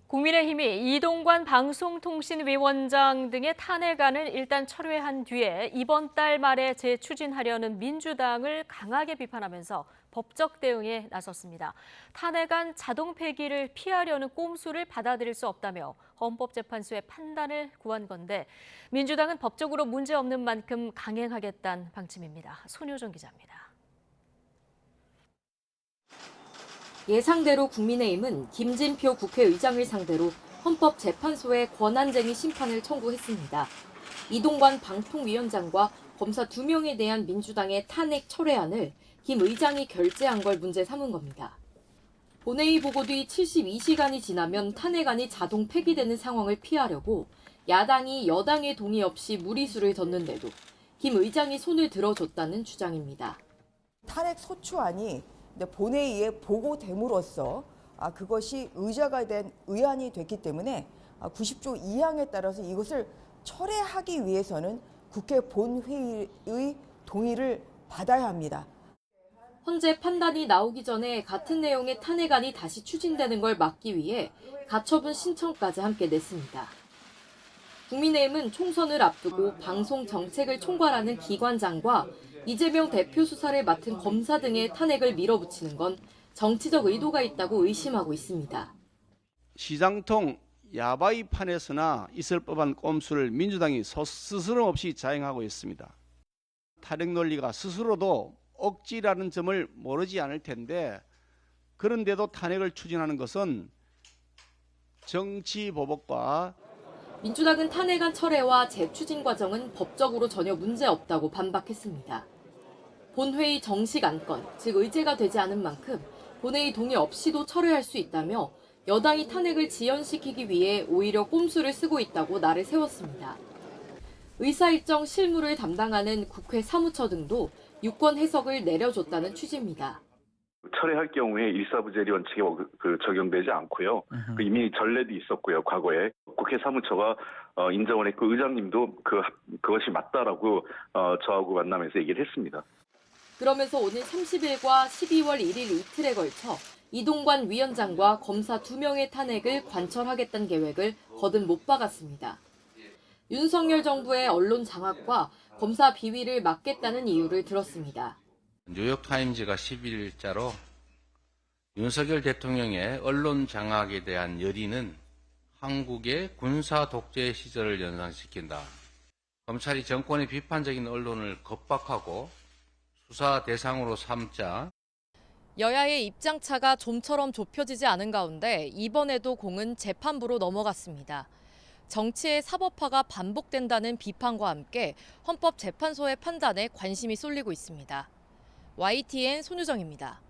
국민의힘이 이동관 방송통신위원장 등의 탄핵안을 일단 철회한 뒤에 이번 달 말에 재추진하려는 민주당을 강하게 비판하면서 법적 대응에 나섰습니다. 탄핵안 자동 폐기를 피하려는 꼼수를 받아들일 수 없다며 헌법재판소의 판단을 구한 건데 민주당은 법적으로 문제없는 만큼 강행하겠다는 방침입니다. 손효정 기자입니다. 예상대로 국민의힘은 김진표 국회의장을 상대로 헌법재판소에 권한쟁의 심판을 청구했습니다. 이동관 방통위원장과 검사 2명에 대한 민주당의 탄핵 철회안을 김 의장이 결재한 걸 문제 삼은 겁니다. 본회의 보고 뒤 72시간이 지나면 탄핵안이 자동 폐기되는 상황을 피하려고 야당이 여당의 동의 없이 무리수를 뒀는데도 김 의장이 손을 들어줬다는 주장입니다. 탄핵 소추안이 본회의에 보고됨으로써 그것이 의자가 된 의안이 됐기 때문에 90조 2항에 따라서 이것을 철회하기 위해서는 국회 본회의의 동의를 받아야 합니다. 헌재 판단이 나오기 전에 같은 내용의 탄핵안이 다시 추진되는 걸 막기 위해 가처분 신청까지 함께 냈습니다. 국민의힘은 총선을 앞두고 방송 정책을 총괄하는 기관장과 이재명 대표 수사를 맡은 검사 등의 탄핵을 밀어붙이는 건 정치적 의도가 있다고 의심하고 있습니다. 시장통 야바이판에서나 있을 법한 꼼수를 민주당이 스스럼 없이 자행하고 있습니다. 탄핵 논리가 스스로도 억지라는 점을 모르지 않을 텐데 그런데도 탄핵을 추진하는 것은 정치보복과 민주당은 탄핵안 철회와 재추진 과정은 법적으로 전혀 문제 없다고 반박했습니다. 본회의 정식 안건, 즉 의제가 되지 않은 만큼 본회의 동의 없이도 철회할 수 있다며 여당이 탄핵을 지연시키기 위해 오히려 꼼수를 쓰고 있다고 날을 세웠습니다. 의사일정 실무를 담당하는 국회 사무처 등도 유권 해석을 내려줬다는 취지입니다. 철회할 경우에 일사부재리 원칙이 적용되지 않고요. 이미 전례도 있었고요. 과거에 국회 사무처가 인정을 했고 의장님도 그것이 맞다라고 저하고 만나면서 얘기를 했습니다. 그러면서 오늘 30일과 12월 1일 이틀에 걸쳐 이동관 위원장과 검사 2명의 탄핵을 관철하겠다는 계획을 거듭 못 박았습니다. 윤석열 정부의 언론 장악과 검사 비위를 막겠다는 이유를 들었습니다. 뉴욕타임즈가 11일자로 윤석열 대통령의 언론 장악에 대한 열의는 한국의 군사 독재 시절을 연상시킨다. 검찰이 정권의 비판적인 언론을 겁박하고 수사 대상으로 삼자. 여야의 입장차가 좀처럼 좁혀지지 않은 가운데 이번에도 공은 재판부로 넘어갔습니다. 정치의 사법화가 반복된다는 비판과 함께 헌법재판소의 판단에 관심이 쏠리고 있습니다. YTN 손유정입니다.